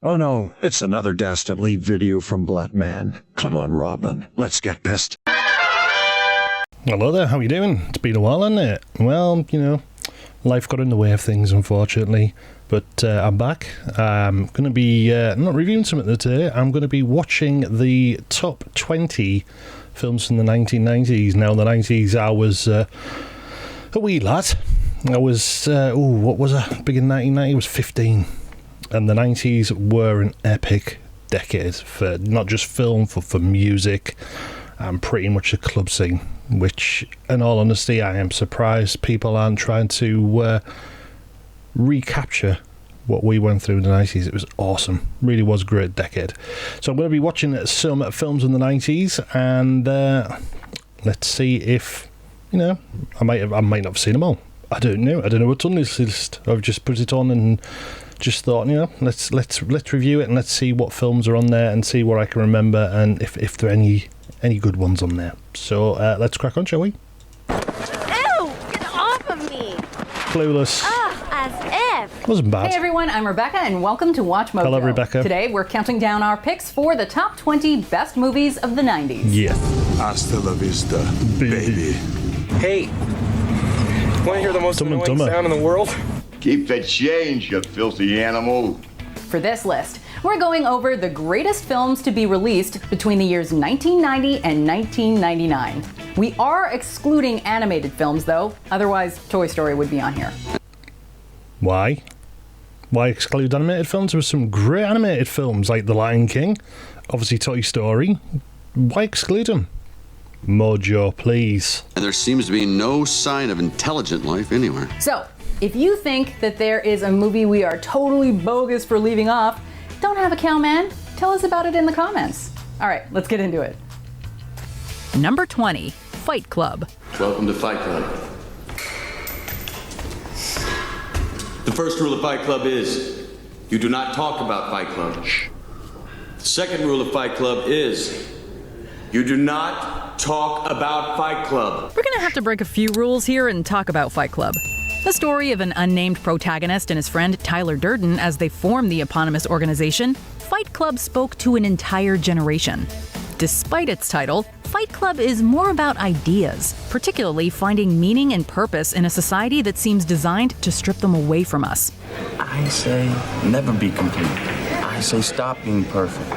Oh no, it's another dastardly video from Blattman. Come on, Robin, let's get pissed. Hello there, how you doing? It's been a while, hasn't it? Well, life got in the way of things, unfortunately. But I'm back. I'm going to be not reviewing something today. I'm going to be watching the top 20 films from the 1990s. Now, in the 90s, I was a wee lad. I was, what was I? Big in 1990, I was 15. And the 90s were an epic decade for not just film, for music, and pretty much the club scene, which, in all honesty, I am surprised people aren't trying to recapture what we went through in the 90s. It was awesome. Really was a great decade. So I'm going to be watching some films in the 90s, and let's see if, I might not have seen them all. I don't know what's on this list. I've just put it on and just thought, let's review it and let's see what films are on there and see what I can remember and if there are any good ones on there. So let's crack on, shall we? Ew! Get off of me! Clueless. As if! Wasn't bad. Hey everyone, I'm Rebecca and welcome to Watch Mojo. Hello, Rebecca. Today we're counting down our picks for the top 20 best movies of the 90s. Yeah. Hasta la vista, baby. Hey, want to hear the most annoying sound in the world? Keep the change, you filthy animal. For this list, we're going over the greatest films to be released between the years 1990 and 1999. We are excluding animated films though, otherwise Toy Story would be on here. Why? Why exclude animated films? There were some great animated films like The Lion King, obviously Toy Story. Why exclude them? Mojo, please. There seems to be no sign of intelligent life anywhere. So, if you think that there is a movie we are totally bogus for leaving off, don't have a cow, man. Tell us about it in the comments. All right, let's get into it. Number 20, Fight Club. Welcome to Fight Club. The first rule of Fight Club is you do not talk about Fight Club. The second rule of Fight Club is you do not talk about Fight Club. We're gonna have to break a few rules here and talk about Fight Club. The story of an unnamed protagonist and his friend Tyler Durden as they form the eponymous organization, Fight Club spoke to an entire generation. Despite its title, Fight Club is more about ideas, particularly finding meaning and purpose in a society that seems designed to strip them away from us. I say never be complete. I say stop being perfect.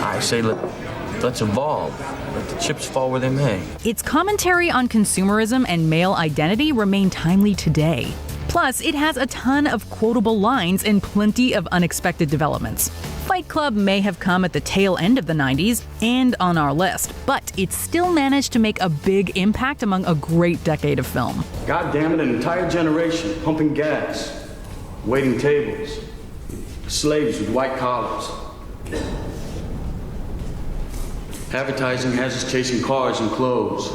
I say let's evolve. Let the chips fall where they may. Its commentary on consumerism and male identity remain timely today. Plus, it has a ton of quotable lines and plenty of unexpected developments. Fight Club may have come at the tail end of the 90s and on our list, but it still managed to make a big impact among a great decade of film. God damn it, an entire generation pumping gas, waiting tables, slaves with white collars. Advertising has us chasing cars and clothes,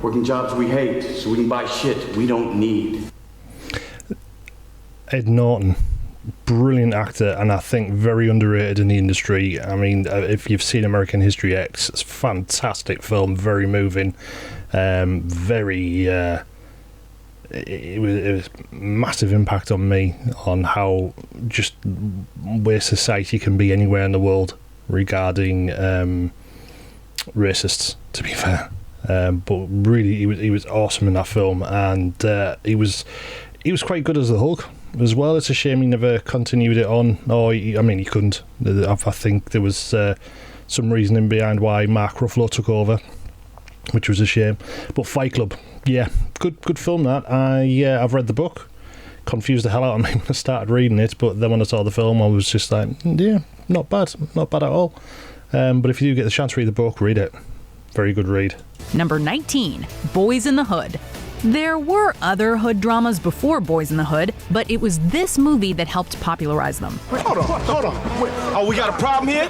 working jobs we hate so we can buy shit we don't need. Ed Norton, brilliant actor, and I think very underrated in the industry. I mean, if you've seen American History X, it's a fantastic film, very moving, it was massive impact on me on how just where society can be anywhere in the world regarding racists, to be fair. But really, he was awesome in that film, and he was quite good as the Hulk as well. It's a shame he never continued it on. He couldn't. I think there was some reasoning behind why Mark Ruffalo took over, which was a shame. But Fight Club, yeah, good film that. I've read the book. Confused the hell out of me when I started reading it, but then when I saw the film, I was just like, yeah, not bad at all. But if you do get the chance to read the book, read it. Very good read. Number 19, Boys in the Hood. There were other hood dramas before Boys in the Hood, but it was this movie that helped popularize them. Hold on. Wait. Oh, we got a problem here?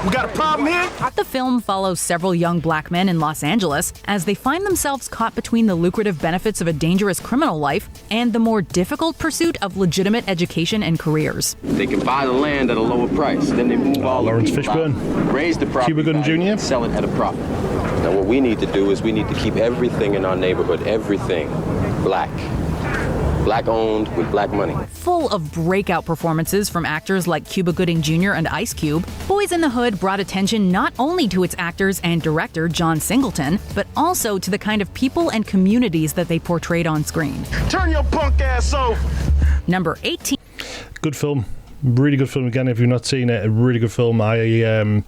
We got a problem here? The film follows several young black men in Los Angeles as they find themselves caught between the lucrative benefits of a dangerous criminal life and the more difficult pursuit of legitimate education and careers. They can buy the land at a lower price, then they move all Lawrence the people Fishburne. out, raise the property Cuba Gooding value, Jr. and sell it at a profit. Now what we need to do is we need to keep everything in our neighborhood, everything, black. Black-owned with black money. Full of breakout performances from actors like Cuba Gooding Jr. and Ice Cube, Boys in the Hood brought attention not only to its actors and director John Singleton, but also to the kind of people and communities that they portrayed on screen. Turn your punk ass over. Number 18. Good film. Really good film. Again, if you've not seen it, a really good film. I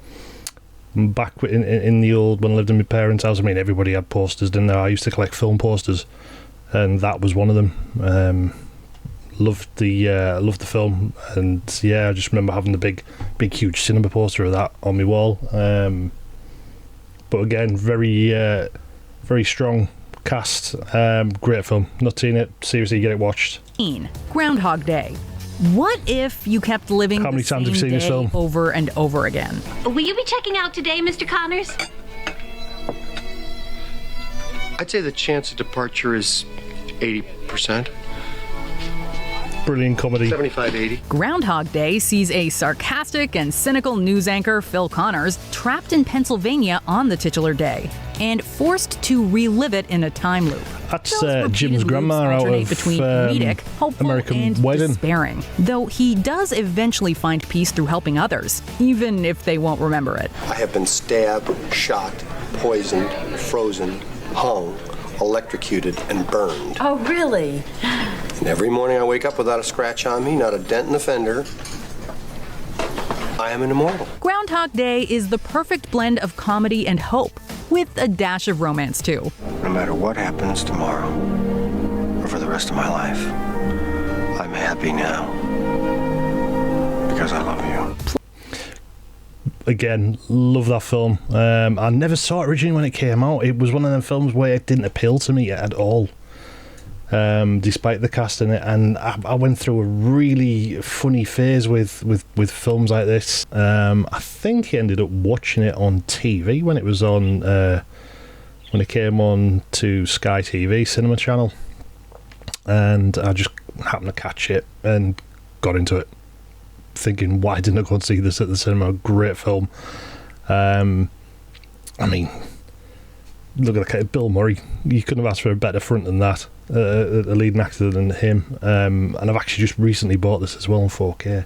back in the old, when I lived in my parents' house, I mean, everybody had posters, didn't they? I used to collect film posters, and that was one of them. Loved the film, and yeah, I just remember having the big huge cinema poster of that on my wall. But again, very strong cast. Great film. Not seen it, seriously, get it watched. Groundhog Day. What if you kept living How many the times have you same seen this day film? over and over again? Will you be checking out today, Mr. Connors? I'd say the chance of departure is 80%. Brilliant comedy. 75-80. Groundhog Day sees a sarcastic and cynical news anchor, Phil Connors, trapped in Pennsylvania on the titular day and forced to relive it in a time loop. That's Jim's grandma out of between comedic, hopeful, American and Wedding. despairing, though he does eventually find peace through helping others, even if they won't remember it. I have been stabbed, shot, poisoned, frozen, hung, electrocuted, and burned. Oh, really? And every morning I wake up without a scratch on me, not a dent in the fender. I am an immortal. Groundhog Day is the perfect blend of comedy and hope, with a dash of romance too. No matter what happens tomorrow, or for the rest of my life, I'm happy now. Because I love you. Again, love that film. I never saw it originally when it came out. It was one of them films where it didn't appeal to me at all, despite the cast in it. And I went through a really funny phase with films like this. I think I ended up watching it on TV when it was on, when it came on to Sky TV Cinema Channel, and I just happened to catch it and got into it, thinking, why didn't I go and see this at the cinema? Great film. I mean, look at that, Bill Murray. You couldn't have asked for a better front than that, a leading actor than him. And I've actually just recently bought this as well in 4K.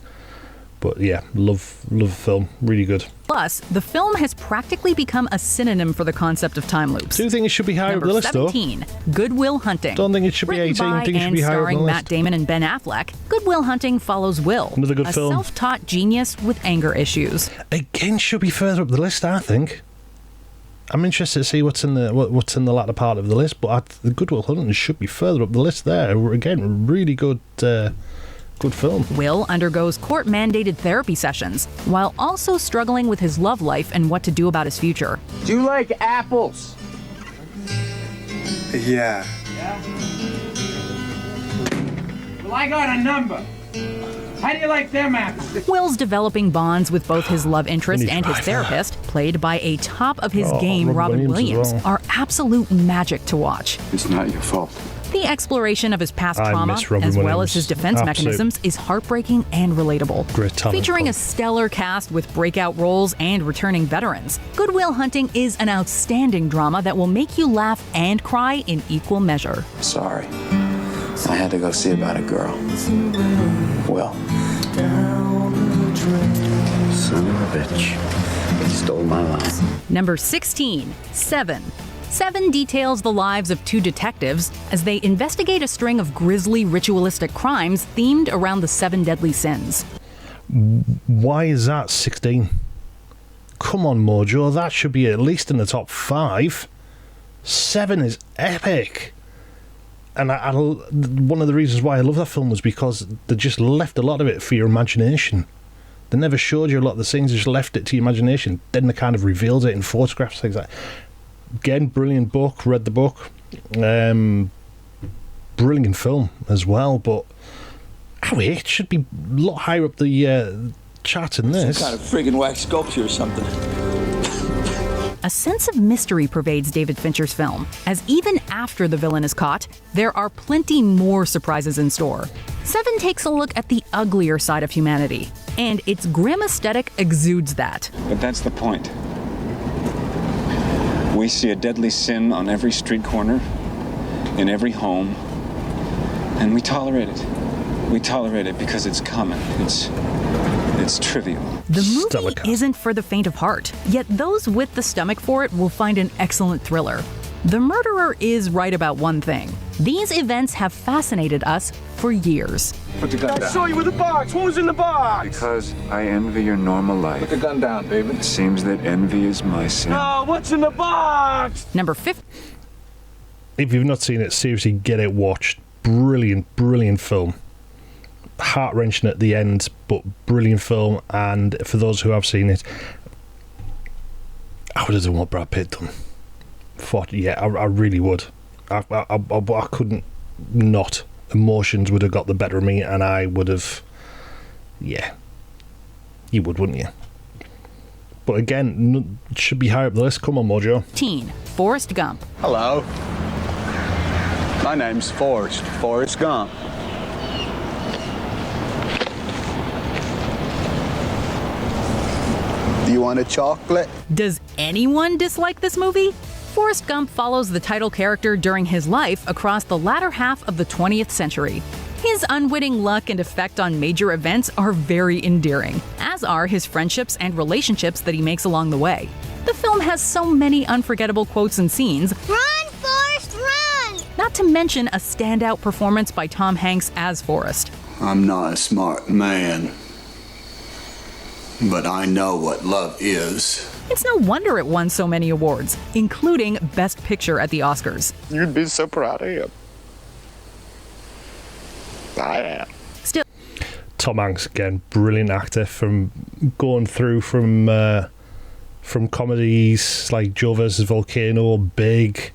But yeah, love the film. Really good. Plus, the film has practically become a synonym for the concept of time loops. Do you think it should be higher up the list, though? 17, Good Will Hunting. Don't think it should be 18. I think it should be higher up the list. Starring Matt Damon and Ben Affleck, Good Will Hunting follows Will, another good film. A self-taught genius with anger issues. Again, should be further up the list, I think. I'm interested to see what's in the latter part of the list, but the Good Will Hunting should be further up the list there. Again, really good film. Will undergoes court-mandated therapy sessions while also struggling with his love life and what to do about his future. Do you like apples? Yeah. Well, I got a number. How do you like them apples? Will's developing bonds with both his love interest and his therapist, played by a top of his game Robin Williams, are absolute magic to watch. It's not your fault. The exploration of his past trauma, as well as his defense mechanisms, is heartbreaking and relatable. Great talent. Featuring a stellar cast with breakout roles and returning veterans, Good Will Hunting is an outstanding drama that will make you laugh and cry in equal measure. Sorry. I had to go see about a girl. Well. Son of a bitch. He stole my line. Number 16, Seven. Seven details the lives of two detectives as they investigate a string of grisly ritualistic crimes themed around the 7 deadly sins. Why is that 16? Come on, Mojo, that should be at least in the top 5. 7 is epic. And one of the reasons why I love that film was because they just left a lot of it for your imagination. They never showed you a lot of the scenes, they just left it to your imagination. Then they kind of revealed it in photographs, things like that. Again, brilliant book, read the book. Brilliant film as well, but it should be a lot higher up the chart than this. Some kind of friggin' wax sculpture or something. A sense of mystery pervades David Fincher's film, as even after the villain is caught, there are plenty more surprises in store. Seven takes a look at the uglier side of humanity, and its grim aesthetic exudes that. But that's the point. We see a deadly sin on every street corner, in every home, And we tolerate it. We tolerate it because it's common. It's trivial. The movie isn't for the faint of heart, yet those with the stomach for it will find an excellent thriller. The murderer is right about one thing. These events have fascinated us for years. Put the gun down. I saw you with the box. What was in the box? Because I envy your normal life. Put the gun down, baby. It seems that envy is my sin. No, what's in the box? Number 50. If you've not seen it, seriously, get it watched. Brilliant, brilliant film. Heart-wrenching at the end, but brilliant film. And for those who have seen it, I would have done what Brad Pitt done. I really would. I couldn't not. Emotions would have got the better of me, and I would have. Yeah, you would, wouldn't you? But again, it should be higher up the list. Come on, Mojo. Forrest Gump. Hello. My name's Forrest Gump. Do you want a chocolate? Does anyone dislike this movie? Forrest Gump follows the title character during his life across the latter half of the 20th century. His unwitting luck and effect on major events are very endearing, as are his friendships and relationships that he makes along the way. The film has so many unforgettable quotes and scenes. Run, Forrest, run! Not to mention a standout performance by Tom Hanks as Forrest. I'm not a smart man, but I know what love is. It's no wonder it won so many awards, including Best Picture at the Oscars. You'd be so proud of him. I am. Still, Tom Hanks, again, brilliant actor, from going through from comedies like Joe vs. Volcano, Big,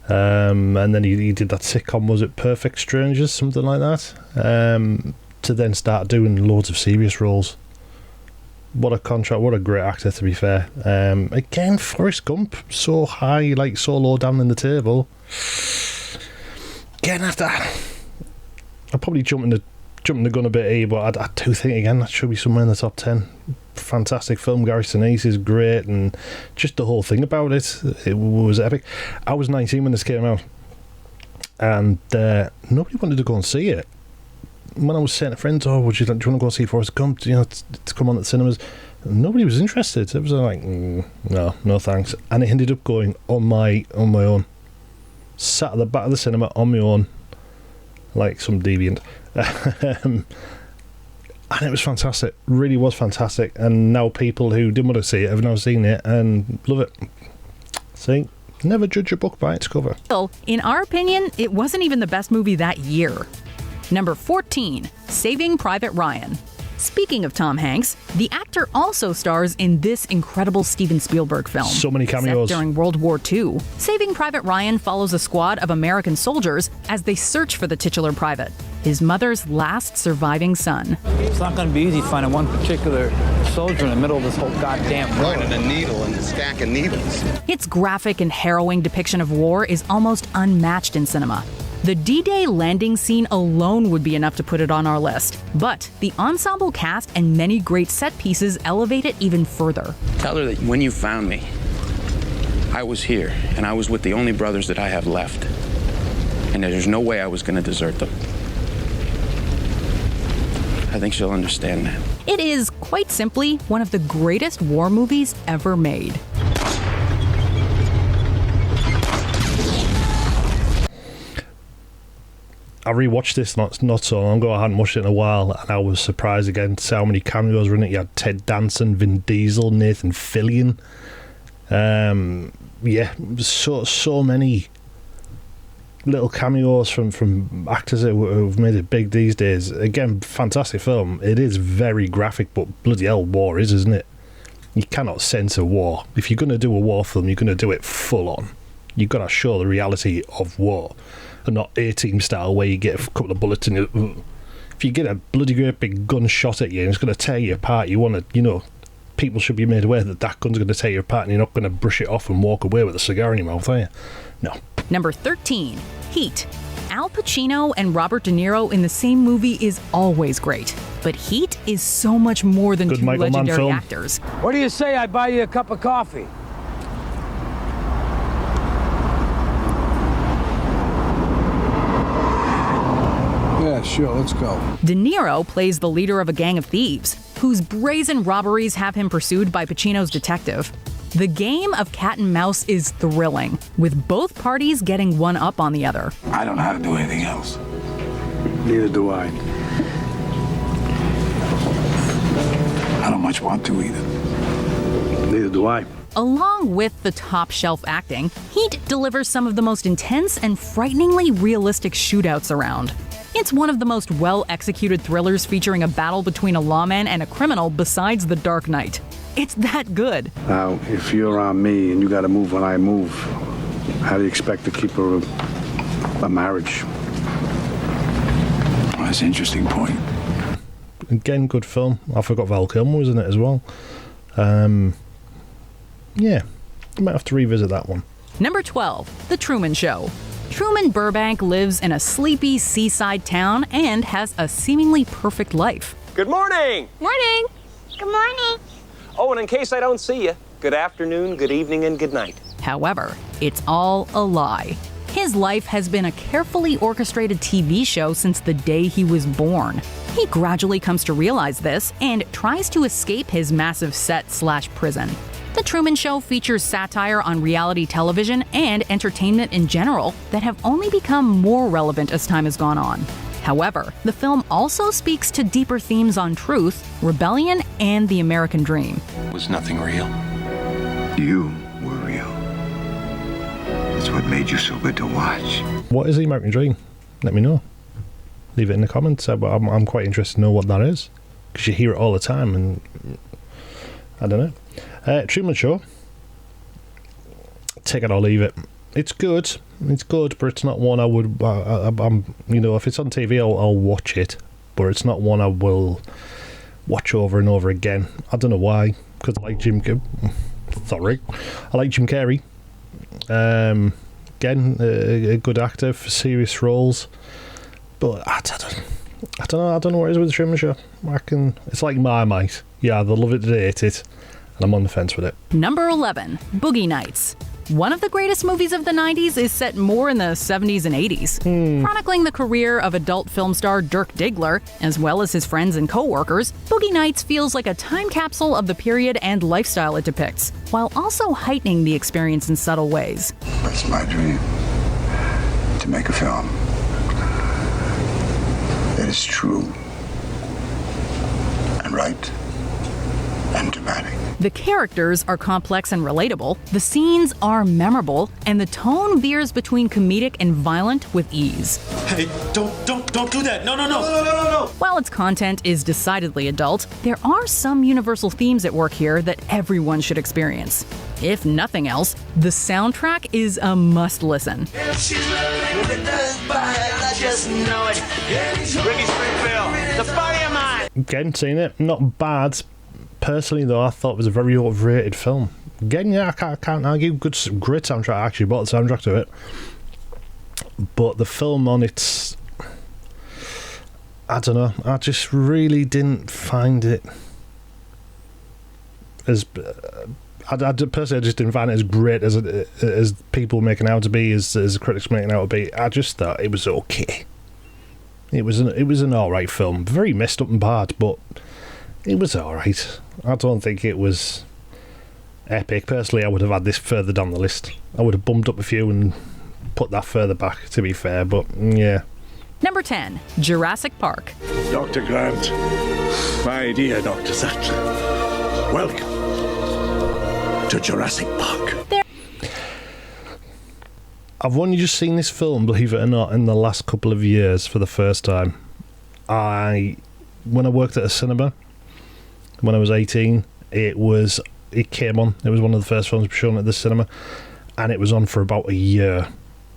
and then he did that sitcom, was it Perfect Strangers, something like that, to then start doing loads of serious roles. What a contract, what a great actor, to be fair. Again, Forrest Gump, so high, like so low down in the table. Again, I'll probably jumping the gun a bit here, but I do think, again, that should be somewhere in the top 10. Fantastic film. Gary Sinise is great, and just the whole thing about it was epic. I was 19 when this came out, and nobody wanted to go and see it. When I was saying to friends, do you want to go and see Forrest Gump, to come on at the cinemas, nobody was interested. It was like, no thanks. And it ended up going on my own. Sat at the back of the cinema on my own, like some deviant. And it was fantastic. Really was fantastic. And now people who didn't want to see it have now seen it and love it. See? Never judge a book by its cover. In our opinion, it wasn't even the best movie that year. Number 14, Saving Private Ryan. Speaking of Tom Hanks, the actor also stars in this incredible Steven Spielberg film. So many cameos. Set during World War II. Saving Private Ryan follows a squad of American soldiers as they search for the titular private, his mother's last surviving son. It's not going to be easy finding one particular soldier in the middle of this whole goddamn war. Finding a needle in the stack of needles. Its graphic and harrowing depiction of war is almost unmatched in cinema. The D-Day landing scene alone would be enough to put it on our list, but the ensemble cast and many great set pieces elevate it even further. Tell her that when you found me, I was here, and I was with the only brothers that I have left, and there's no way I was going to desert them. I think she'll understand that. It is, quite simply, one of the greatest war movies ever made. I rewatched this not so long ago. I hadn't watched it in a while, and I was surprised again to see how many cameos were in it. You had Ted Danson, Vin Diesel, Nathan Fillion. So many little cameos from actors who've made it big these days. Again, fantastic film. It is very graphic, but bloody hell, war is, isn't it? You cannot censor war. If you're going to do a war film, you're going to do it full on. You've got to show the reality of war. And not A-Team style where you get a couple of bullets and if you get a bloody great big gun shot at you and it's going to tear you apart, you want to, people should be made aware that gun's going to tear you apart and you're not going to brush it off and walk away with a cigar in your mouth, are you? No. Number 13, Heat. Al Pacino and Robert De Niro in the same movie is always great, but Heat is so much more than two legendary actors. What do you say I buy you a cup of coffee? Yeah, sure, let's go. De Niro plays the leader of a gang of thieves, whose brazen robberies have him pursued by Pacino's detective. The game of cat and mouse is thrilling, with both parties getting one up on the other. I don't know how to do anything else. Neither do I. I don't much want to either. Neither do I. Along with the top-shelf acting, Heat delivers some of the most intense and frighteningly realistic shootouts around. It's one of the most well-executed thrillers featuring a battle between a lawman and a criminal besides The Dark Knight. It's that good. Now, if you're on me and you gotta move when I move, how do you expect to keep a marriage? Well, that's an interesting point. Again, good film. I forgot Val Kilmer was in it as well. Yeah, I might have to revisit that one. Number 12, The Truman Show. Truman Burbank lives in a sleepy seaside town and has a seemingly perfect life. Good morning! Morning. Good morning. Oh, and in case I don't see you, good afternoon, good evening, and good night. However, it's all a lie. His life has been a carefully orchestrated TV show since the day he was born. He gradually comes to realize this and tries to escape his massive set/prison. The Truman Show features satire on reality television and entertainment in general that have only become more relevant as time has gone on. However, the film also speaks to deeper themes on truth, rebellion, and the American dream. Was nothing real? You were real. That's what made you so good to watch. What is the American dream? Let me know. Leave it in the comments. I'm quite interested to know what that is, because you hear it all the time, and I don't know. Truman Show. Take it or leave it. It's good. It's good, but it's not one I would. I'm, if it's on TV, I'll watch it, but it's not one I will watch over and over again. I don't know why. Because I like Jim. Sorry, I like Jim Carrey. Again, a good actor for serious roles, but I don't know. I don't know what it is with the Truman Show. It's like Marmite. Yeah, they love it, they hate it. I'm on the fence with it. Number 11, Boogie Nights. One of the greatest movies of the 90s is set more in the 70s and 80s. Chronicling the career of adult film star Dirk Diggler, as well as his friends and co-workers, Boogie Nights feels like a time capsule of the period and lifestyle it depicts, while also heightening the experience in subtle ways. That's my dream, to make a film that is true and right and dramatic. The characters are complex and relatable, the scenes are memorable, and the tone veers between comedic and violent with ease. Hey, don't do that. No. While its content is decidedly adult, there are some universal themes at work here that everyone should experience. If nothing else, the soundtrack is a must-listen. Ricky Springfield, the fireman! Again, seen it. Not bad. Personally, though, I thought it was a very overrated film. Again, yeah, I can't argue. Great soundtrack. I actually bought the soundtrack to it. But the film on its... I don't know. I just really didn't find it as... personally, I just didn't find it as great as people making it out to be, as critics making it out to be. I just thought it was okay. It was an alright film. Very messed up and bad, but it was alright. I don't think it was epic. Personally, I would have had this further down the list. I would have bumped up a few and put that further back, to be fair, but yeah. Number 10, Jurassic Park. Dr. Grant, my dear Dr. Sattler, welcome to Jurassic Park. I've only just seen this film, believe it or not, in the last couple of years for the first time. When I worked at a cinema, when I was 18, it came on. It was one of the first films shown at the cinema, and it was on for about a year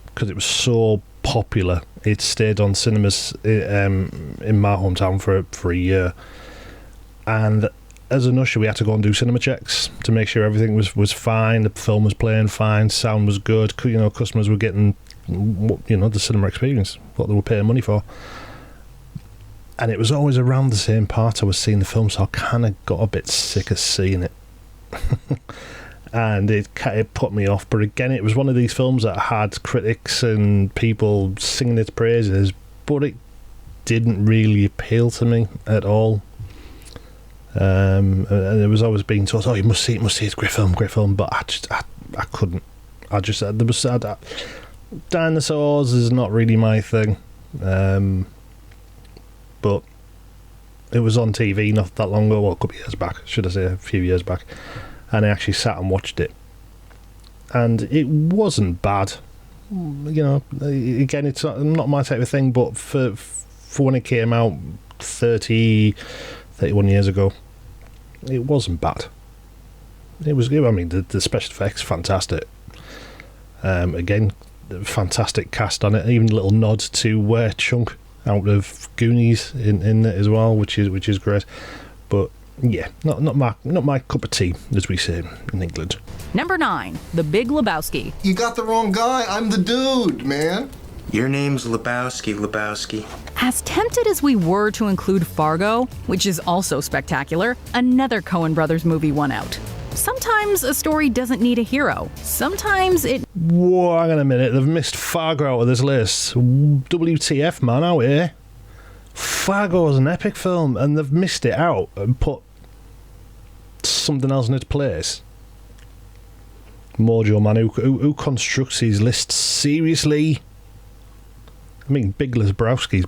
because it was so popular. It stayed on cinemas in my hometown for a year, and as an usher we had to go and do cinema checks to make sure everything was fine, the film was playing fine, sound was good, customers were getting the cinema experience, what they were paying money for. And it was always around the same part I was seeing the film, so I kind of got a bit sick of seeing it. And it put me off. But again, it was one of these films that had critics and people singing its praises, but it didn't really appeal to me at all. And it was always being told, "Oh, you must see it. It's a great film." But I couldn't. There was dinosaurs is not really my thing. But it was on TV not that long ago. Well, a couple of years back, should I say, a few years back, and I actually sat and watched it, and it wasn't bad. You know, again, it's not my type of thing, but for when it came out 31 years ago, it wasn't bad. It was good. I mean, the special effects, fantastic. Again, fantastic cast on it. Even a little nod to Chunk out of Goonies in it as well, which is great. But yeah, not my cup of tea, as we say in England. Number 9, The Big Lebowski. You got the wrong guy. I'm the dude, man. Your name's Lebowski. As tempted as we were to include Fargo, which is also spectacular, another Coen Brothers movie won out. Sometimes a story doesn't need a hero. Sometimes it... Whoa, hang on a minute. They've missed Fargo out of this list. WTF, man, out here. Fargo is an epic film, and they've missed it out and put something else in its place. Mojo, man, who constructs these lists? Seriously? I mean, Big Lebowski's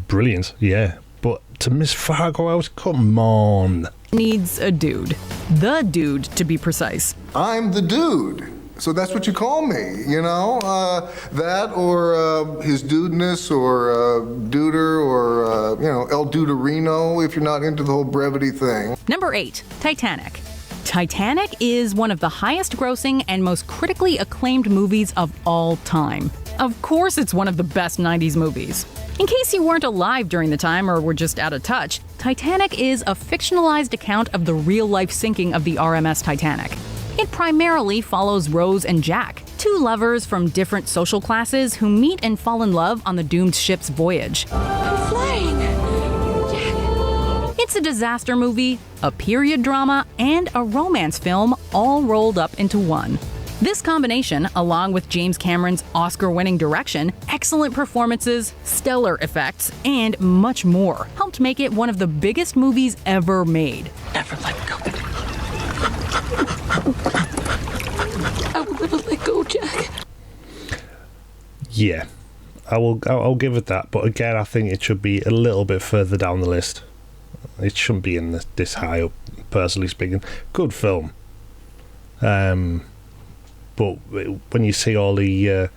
brilliant, yeah. But to miss Fargo out? Come on. Needs a dude. The dude, to be precise. I'm the dude. So that's what you call me, you know? That or his dudeness or duder or, El Duderino if you're not into the whole brevity thing. Number 8, Titanic. Titanic is one of the highest grossing and most critically acclaimed movies of all time. Of course it's one of the best 90s movies. In case you weren't alive during the time or were just out of touch, Titanic is a fictionalized account of the real-life sinking of the RMS Titanic. It primarily follows Rose and Jack, two lovers from different social classes who meet and fall in love on the doomed ship's voyage. I'm flying. It's a disaster movie, a period drama, and a romance film all rolled up into one. This combination, along with James Cameron's Oscar-winning direction, excellent performances, stellar effects, and much more, helped make it one of the biggest movies ever made. Never let go. I will never let go, Jack. Yeah, I'll give it that. But again, I think it should be a little bit further down the list. It shouldn't be in this high up, personally speaking. Good film. But when you see all the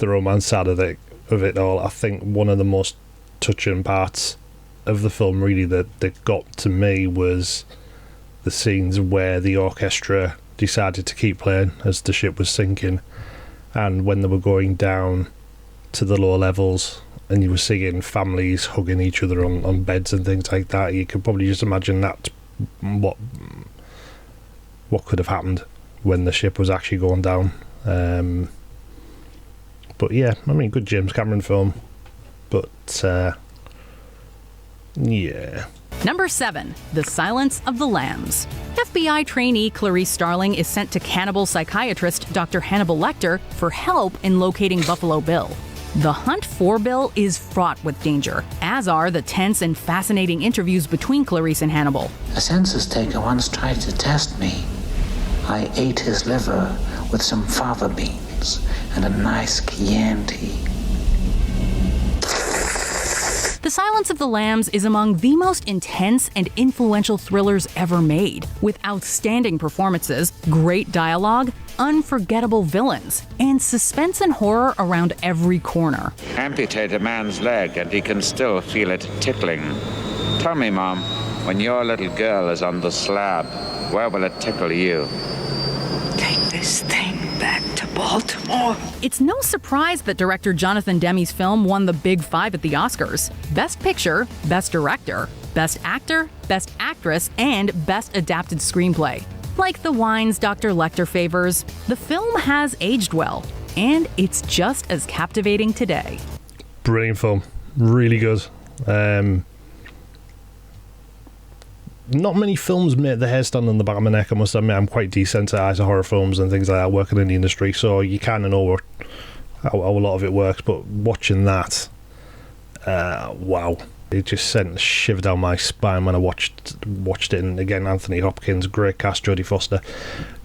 romance side of it all, I think one of the most touching parts of the film, really, that got to me was the scenes where the orchestra decided to keep playing as the ship was sinking, and when they were going down to the lower levels, and you were seeing families hugging each other on beds and things like that. You could probably just imagine that what could have happened when the ship was actually going down. But yeah, I mean, good James Cameron film. But yeah. Number 7, The Silence of the Lambs. FBI trainee Clarice Starling is sent to cannibal psychiatrist Dr. Hannibal Lecter for help in locating Buffalo Bill. The hunt for Bill is fraught with danger, as are the tense and fascinating interviews between Clarice and Hannibal. A census taker once tried to test me. I ate his liver with some fava beans and a nice Chianti. The Silence of the Lambs is among the most intense and influential thrillers ever made, with outstanding performances, great dialogue, unforgettable villains, and suspense and horror around every corner. Amputate a man's leg and he can still feel it tickling. Tell me, Mom, when your little girl is on the slab, where will it tickle you? Take this thing back to Baltimore. It's no surprise that director Jonathan Demme's film won the Big Five at the Oscars: Best Picture, Best Director, Best Actor, Best Actress, and Best Adapted Screenplay. Like the wines Dr. Lecter favors, the film has aged well, and it's just as captivating today. Brilliant film. Really good. Not many films make the hair stand on the back of my neck, I must admit. I'm quite desensitized to horror films and things like that, working in the industry, so you kind of know how a lot of it works, but watching that wow. It just sent a shiver down my spine when I watched it. And again, Anthony Hopkins, great cast, Jodie Foster.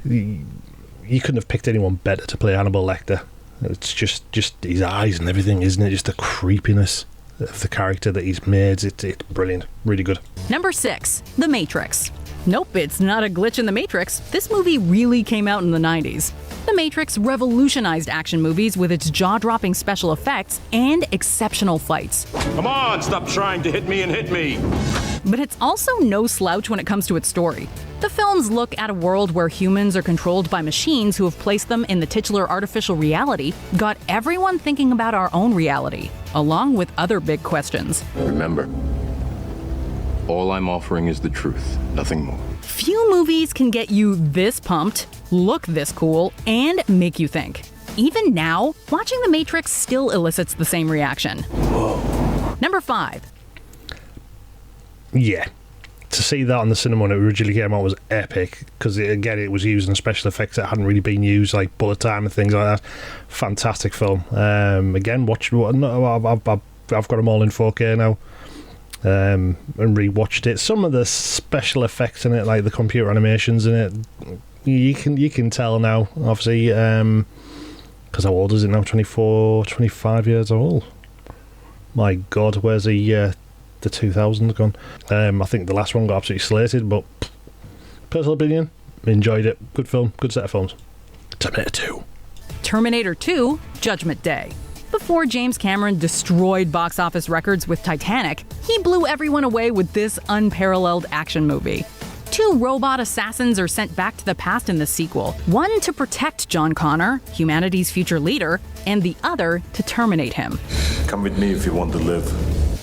You couldn't have picked anyone better to play Hannibal Lecter. It's just his eyes and everything, isn't it? Just the creepiness of the character that he's made. It's brilliant. Really good. Number 6, The Matrix. Nope, it's not a glitch in the Matrix. This movie really came out in the 90s. The Matrix revolutionized action movies with its jaw-dropping special effects and exceptional fights. Come on, stop trying to hit me and hit me. But it's also no slouch when it comes to its story. The films look at a world where humans are controlled by machines who have placed them in the titular artificial reality, got everyone thinking about our own reality, along with other big questions. Remember, all I'm offering is the truth, nothing more. Few movies can get you this pumped, look this cool, and make you think. Even now, watching The Matrix still elicits the same reaction. Whoa. Number 5. Yeah. To see that on the cinema when it originally came out was epic, because it was using special effects that hadn't really been used, like bullet time and things like that. Fantastic film. Again, I've got them all in 4K now. And rewatched it. Some of the special effects in it, like the computer animations in it, you can tell now, obviously, because how old is it now? 24, 25 years old. My God, where's the 2000s gone? I think the last one got absolutely slated, but personal opinion, enjoyed it. Good film, good set of films. Terminator 2. Terminator 2, Judgment Day. Before James Cameron destroyed box office records with Titanic, he blew everyone away with this unparalleled action movie. 2 robot assassins are sent back to the past in the sequel, one to protect John Connor, humanity's future leader, and the other to terminate him. Come with me if you want to live.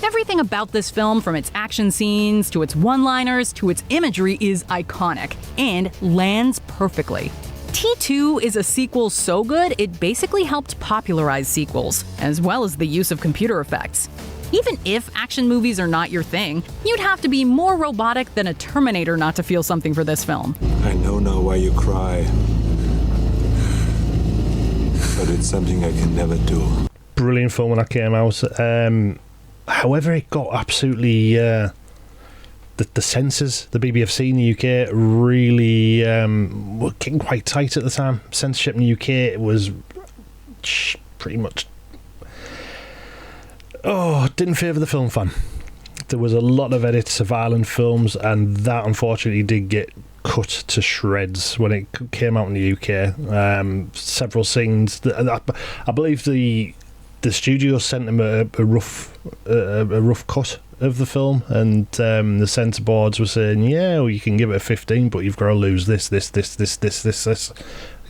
Everything about this film, from its action scenes to its one-liners to its imagery, is iconic and lands perfectly. T2 is a sequel so good it basically helped popularize sequels, as well as the use of computer effects. Even if action movies are not your thing, you'd have to be more robotic than a Terminator not to feel something for this film. I know now why you cry, but it's something I can never do. Brilliant film when that came out. However, it got absolutely... The censors, the BBFC in the UK, really were getting quite tight at the time. Censorship in the UK was pretty much... didn't favour the film fan. There was a lot of edits of violent films, and that unfortunately did get cut to shreds when it came out in the UK. Several scenes... I believe the studio sent him a rough cut of the film, and the censor boards were saying, yeah, well, you can give it a 15, but you've got to lose this.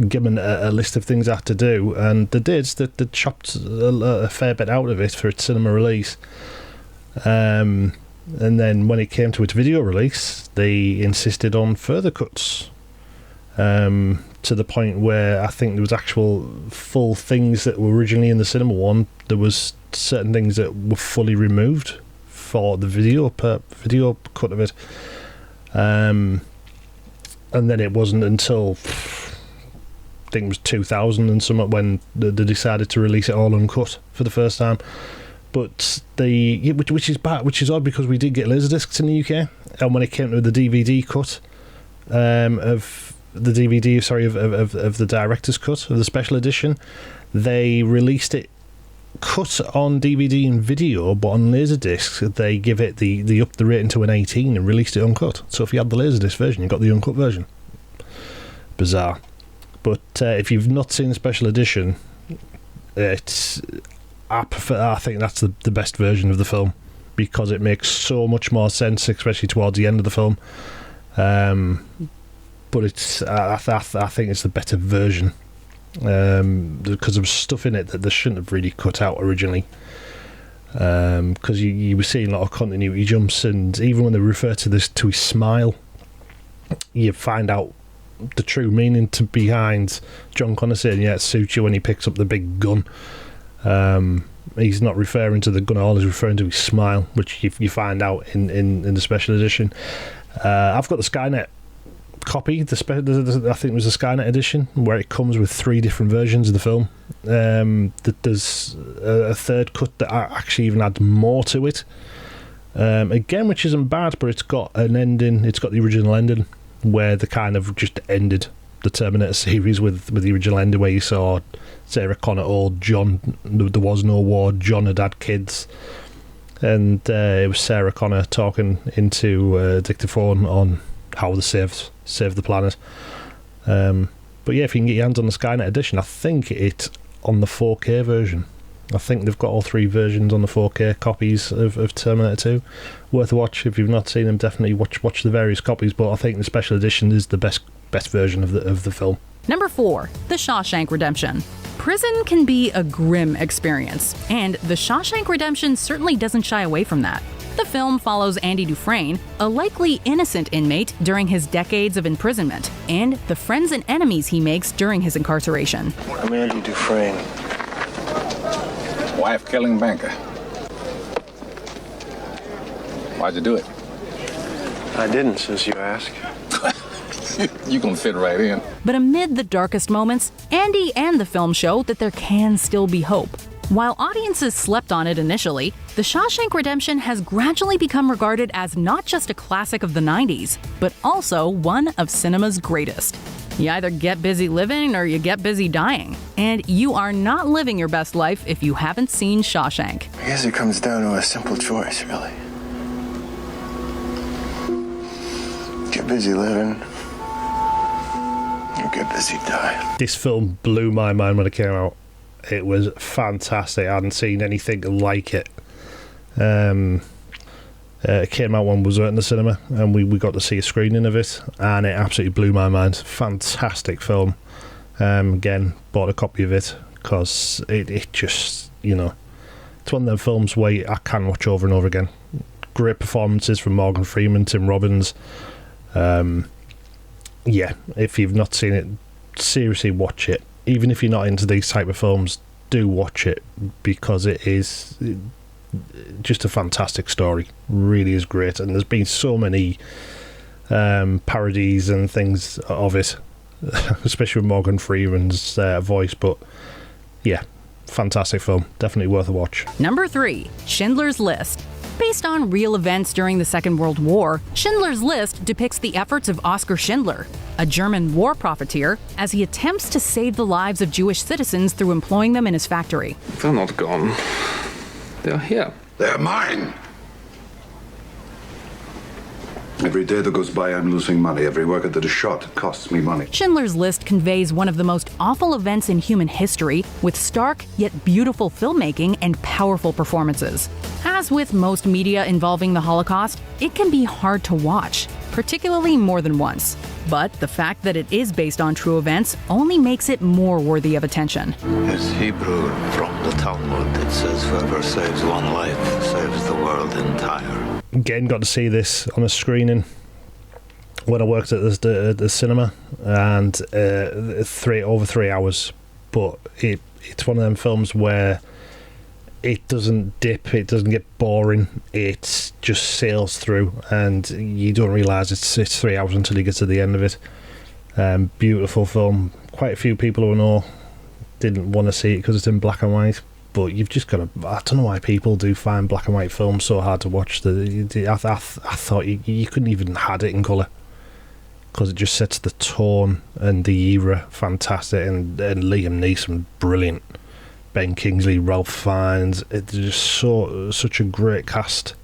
Give them a list of things I had to do, and they did. They chopped a fair bit out of it for its cinema release. And then when it came to its video release, they insisted on further cuts, to the point where I think there was actual full things that were originally in the cinema one. There was certain things that were fully removed for the video cut of it, and then it wasn't until I think it was 2000 and something when they decided to release it all uncut for the first time. But which is bad, which is odd, because we did get laserdiscs in the UK, and when it came to the DVD cut of the DVD, of the director's cut of the special edition, they released it cut on DVD and video, but on Laserdisc they give it the up the rating to an 18 and released it uncut. So if you had the Laserdisc version, you got the uncut version. Bizarre. But if you've not seen the special edition, I think that's the best version of the film, because it makes so much more sense, especially towards the end of the film. But it's I think it's the better version, because there was stuff in it that they shouldn't have really cut out originally, because you were seeing a lot of continuity jumps, and even when they refer to his smile, you find out the true meaning behind John Connor saying, yeah, it suits you, when he picks up the big gun. He's not referring to the gun at all, he's referring to his smile, which you find out in the special edition. I've got the Skynet copy. I think it was the Skynet edition, where it comes with 3 different versions of the film. There's a third cut that actually even had more to it. Again, which isn't bad, but it's got an ending. It's got the original ending where they kind of just ended the Terminator series with the original ending, where you saw Sarah Connor old, John. There was no war. John had kids, and it was Sarah Connor talking into a dictaphone on how to save the planet. But yeah, if you can get your hands on the Skynet edition, I think it's on the 4K version. I think they've got all 3 versions on the 4K copies of Terminator 2. Worth a watch. If you've not seen them, definitely watch the various copies, but I think the special edition is the best version of the film. Number 4, The Shawshank Redemption. Prison can be a grim experience, and The Shawshank Redemption certainly doesn't shy away from that. The film follows Andy Dufresne, a likely innocent inmate during his decades of imprisonment, and the friends and enemies he makes during his incarceration. I'm Andy Dufresne. Wife-killing banker. Why'd you do it? I didn't, since you ask. You can fit right in. But amid the darkest moments, Andy and the film show that there can still be hope. While audiences slept on it initially, The Shawshank Redemption has gradually become regarded as not just a classic of the 90s, but also one of cinema's greatest. You either get busy living or you get busy dying. And you are not living your best life if you haven't seen Shawshank. I guess it comes down to a simple choice, really. Get busy living, or get busy dying. This film blew my mind when it came out. It was fantastic. I hadn't seen anything like it. It came out when we was in the cinema, and we got to see a screening of it, and it absolutely blew my mind. Fantastic film. Again, bought a copy of it because it just, it's one of them films where I can watch over and over again. Great performances from Morgan Freeman, Tim Robbins. Yeah, if you've not seen it, seriously watch it. Even if you're not into these type of films, do watch it, because it is just a fantastic story. Really is great, and there's been so many parodies and things of it, especially with Morgan Freeman's voice. But yeah, fantastic film, definitely worth a watch. Number 3, Schindler's List. Based on real events during the Second World War, Schindler's List depicts the efforts of Oskar Schindler, a German war profiteer, as he attempts to save the lives of Jewish citizens through employing them in his factory. They're not gone. They're here. They're mine. Every day that goes by, I'm losing money. Every worker that is shot costs me money. Schindler's List conveys one of the most awful events in human history, with stark yet beautiful filmmaking and powerful performances. As with most media involving the Holocaust, it can be hard to watch, particularly more than once. But the fact that it is based on true events only makes it more worthy of attention. It's Hebrew from the Talmud. It says, whoever saves one life saves the world entire. Again, got to see this on a screening when I worked at the cinema, and over 3 hours. But it's one of them films where it doesn't dip, it doesn't get boring, it just sails through, and you don't realise it's 3 hours until you get to the end of it. Beautiful film. Quite a few people who I know didn't want to see it because it's in black and white, but you've just got to... I don't know why people do find black and white films so hard to watch. I thought you couldn't even had it in colour, because it just sets the tone and the era fantastic, and Liam Neeson brilliant, Ben Kingsley, Ralph Fiennes. It's just such a great cast.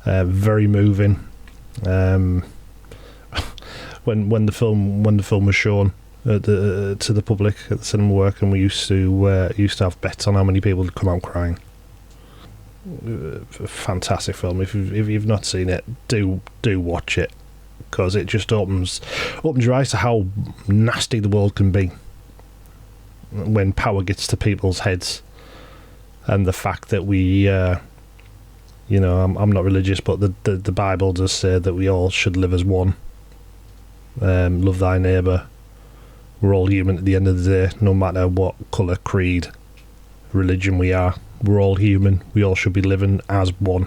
Very moving. When the film was shown to the public at the cinema work, and we used to have bets on how many people would come out crying. Fantastic film. If you've not seen it, do watch it, because it just opens your eyes to how nasty the world can be when power gets to people's heads, and the fact that we, I'm not religious, but the Bible does say that we all should live as one. Love thy neighbour. We're all human at the end of the day, no matter what colour, creed, religion we are. We're all human. We all should be living as one.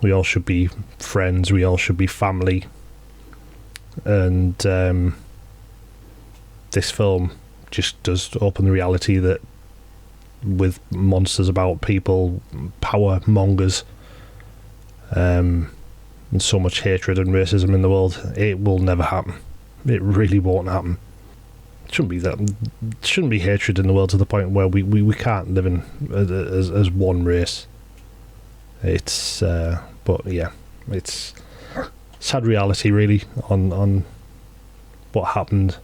We all should be friends. We all should be family. and this film just does open the reality that with monsters about people, power mongers, and so much hatred and racism in the world, it will never happen. It really won't happen. Shouldn't be hatred in the world to the point where we can't live in as one race. It's but yeah, it's sad reality really on what happened.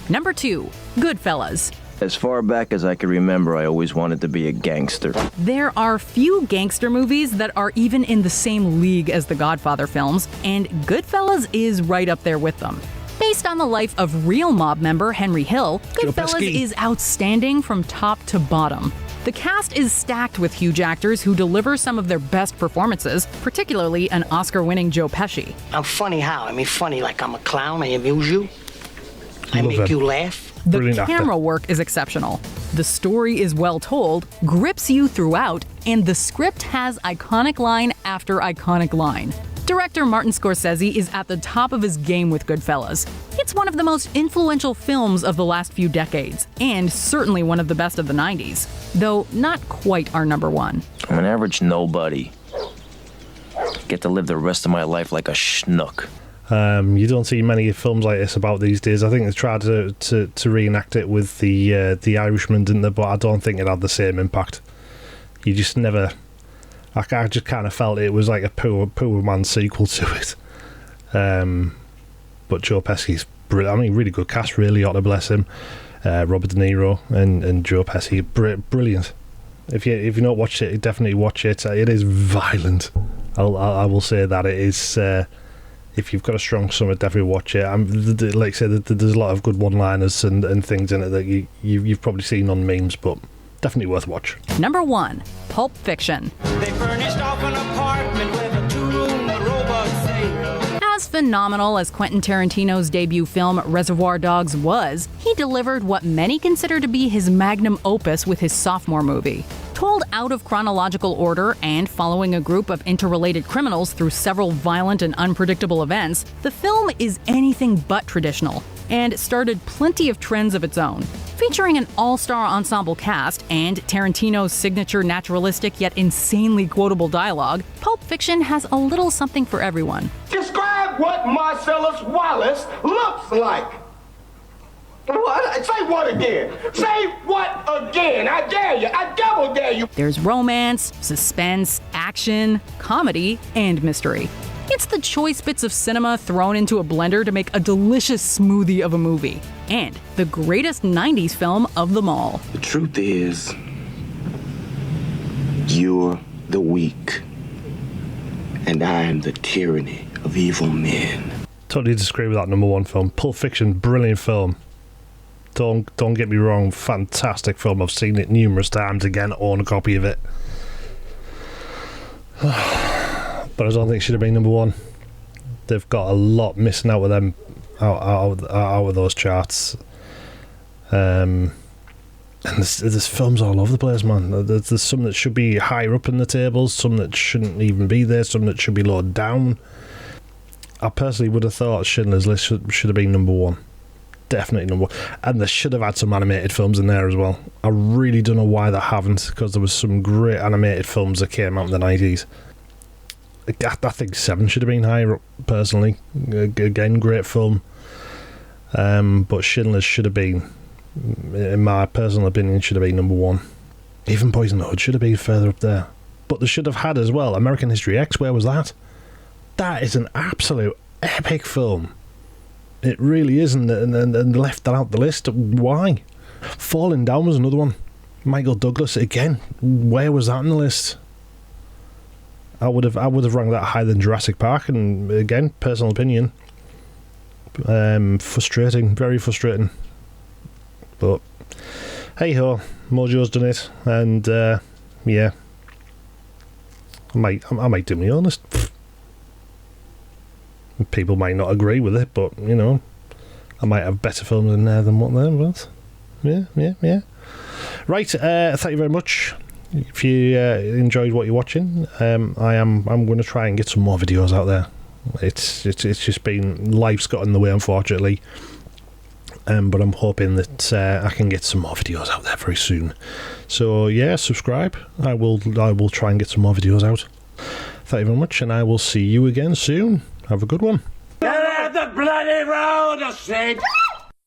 Number 2, Goodfellas. As far back as I can remember, I always wanted to be a gangster. There are few gangster movies that are even in the same league as the Godfather films, and Goodfellas is right up there with them. Based on the life of real mob member Henry Hill, Goodfellas is outstanding from top to bottom. The cast is stacked with huge actors who deliver some of their best performances, particularly an Oscar-winning Joe Pesci. I'm funny how? I mean funny like I'm a clown, I amuse you, I make you laugh. The camera work is exceptional. The story is well told, grips you throughout, and the script has iconic line after iconic line. Director Martin Scorsese is at the top of his game with Goodfellas. It's one of the most influential films of the last few decades, and certainly one of the best of the 90s, though not quite our number 1. I'm an average nobody. Get to live the rest of my life like a schnook. You don't see many films like this about these days. I think they tried to reenact it with the Irishman, didn't they? But I don't think it had the same impact. You just never... I just kind of felt it was like a poor man's sequel to it. But Joe Pesci's brilliant. I mean, really good cast, really ought to bless him. Robert De Niro and Joe Pesci, brilliant. If you not watched it, definitely watch it. It is violent. I will say that it is. If you've got a strong stomach, definitely watch it. Like I said, there's a lot of good one-liners and things in it that you've probably seen on memes, but definitely worth watch. Number 1, Pulp Fiction. They furnished off an apartment with a 2-room robot sale. As phenomenal as Quentin Tarantino's debut film Reservoir Dogs was, he delivered what many consider to be his magnum opus with his sophomore movie. Told out of chronological order and following a group of interrelated criminals through several violent and unpredictable events, the film is anything but traditional and started plenty of trends of its own. Featuring an all-star ensemble cast and Tarantino's signature naturalistic yet insanely quotable dialogue, Pulp Fiction has a little something for everyone. Describe what Marcellus Wallace looks like. What? Say what again? Say what again? I dare you. I double dare you. There's romance, suspense, action, comedy, and mystery. It's the choice bits of cinema thrown into a blender to make a delicious smoothie of a movie. And the greatest 90s film of them all. The truth is, you're the weak, and I am the tyranny of evil men. Totally disagree with that number 1 film. Pulp Fiction, brilliant film. Don't get me wrong, fantastic film. I've seen it numerous times. Again, own a copy of it. But I don't think it should have been number 1. They've got a lot missing out of them, out of those charts. And there's films all over the place, man. There's some that should be higher up in the tables, some that shouldn't even be there, some that should be lower down. I personally would have thought Schindler's List should have been number 1. Definitely number 1. And they should have had some animated films in there as well. I really don't know why they haven't, because there was some great animated films that came out in the 90s. I think 7 should have been higher up, personally. Again, great film. But Schindler's should have been, in my personal opinion, should have been number 1. Even Boys in the Hood should have been further up there. But they should have had as well American History X. Where was that? That is an absolute epic film. It really is, and left that out the list. Why? Falling Down was another one. Michael Douglas again. Where was that on the list? I would have ranked that higher than Jurassic Park, and again, personal opinion. Frustrating, very frustrating. But hey ho, Mojo's done it, and yeah, I might do my own list. People might not agree with it, but you know, I might have better films in there than what there was. Yeah. Right, thank you very much. If you enjoyed what you're watching, I'm going to try and get some more videos out there. It's just been, life's got in the way, unfortunately. But I'm hoping that I can get some more videos out there very soon. So yeah, subscribe. I will try and get some more videos out. Thank you very much, and I will see you again soon. Have a good one. Get out the bloody road, I said!